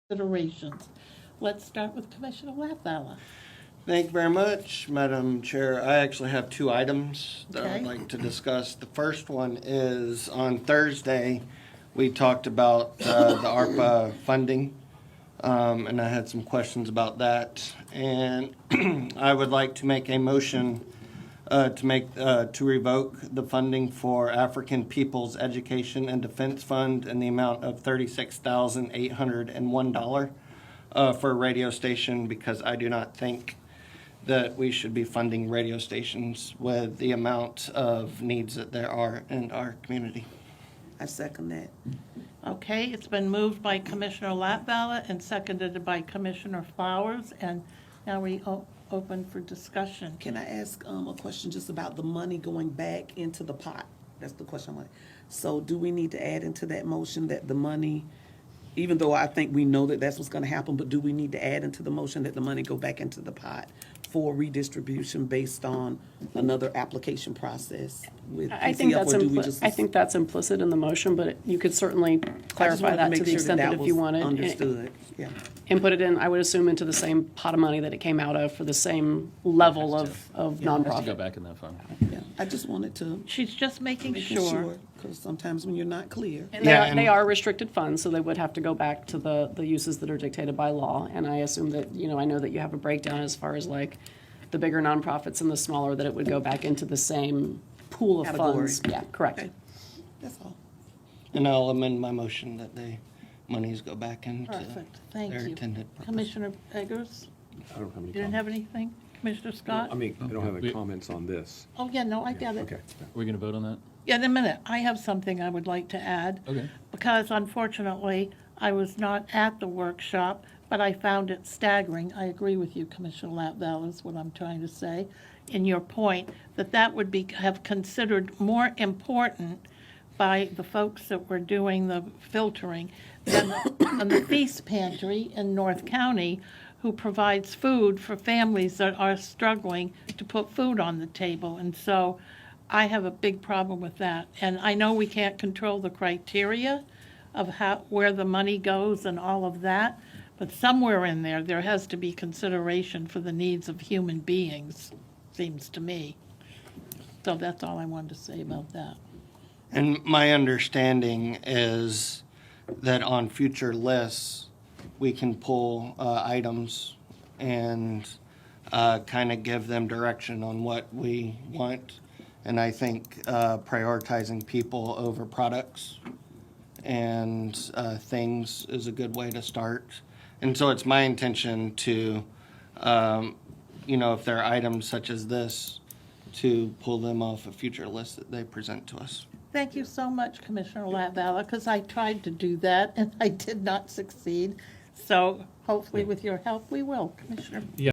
considerations. Let's start with Commissioner Latvala. Thank you very much, Madam Chair. I actually have two items that Okay. I'd like to discuss. The first one is on Thursday, we talked about the ARPA funding, and I had some questions about that. And I would like to make a motion to revoke the funding for African People's Education and Defense Fund in the amount of $36,801 for a radio station, because I do not think that we should be funding radio stations with the amount of needs that there are in our community. I second that. Okay, it's been moved by Commissioner Latvala and seconded by Commissioner Flowers, and now we open for discussion. Can I ask a question just about the money going back into the pot? That's the question I want. So do we need to add into that motion that the money, even though I think we know that that's what's going to happen, but do we need to add into the motion that the money go back into the pot for redistribution based on another application process with I think PCF, that's or do we just? I think that's implicit in the motion, but you could certainly clarify that to the extent that if you wanted. Understood, yeah. And put it in, I would assume, into the same pot of money that it came out of for the same level of Has to go nonprofit. back in that fund. Yeah, I just wanted to She's just making make sure. sure, because sometimes when you're not clear. And Yeah, they are restricted funds, so they would have to go back to the uses that are dictated by law. And I assume that, I know that you have a breakdown as far as like the bigger nonprofits and the smaller, that it would go back into the same pool of Category. funds. Yeah, correct. Okay, that's all. And I'll amend my motion that the monies go back into Perfect, thank their you. intended purpose. Commissioner Eggers, I don't have any you didn't comments. have anything? Commissioner Scott? I mean, I don't have any comments on this. Oh, yeah, no, I got it. Okay. Are we going to vote on that? Yeah, in a minute. I have something I would like to add. Okay. Because unfortunately, I was not at the workshop, but I found it staggering. I agree with you, Commissioner Latvala, is what I'm trying to say, in your point, that would be, have considered more important by the folks that were doing the filtering than the Feast Pantry in North County, who provides food for families that are struggling to put food on the table. And so I have a big problem with that. And I know we can't control the criteria of where the money goes and all of that, but somewhere in there has to be consideration for the needs of human beings, seems to me. So that's all I wanted to say about that. And my understanding is that on future lists, we can pull items and kind of give them direction on what we want. And I think prioritizing people over products and things is a good way to start. And so it's my intention to, if there are items such as this, to pull them off a future list that they present to us. Thank you so much, Commissioner Latvala, because I tried to do that and I did not succeed. So hopefully with your help, we will, Commissioner.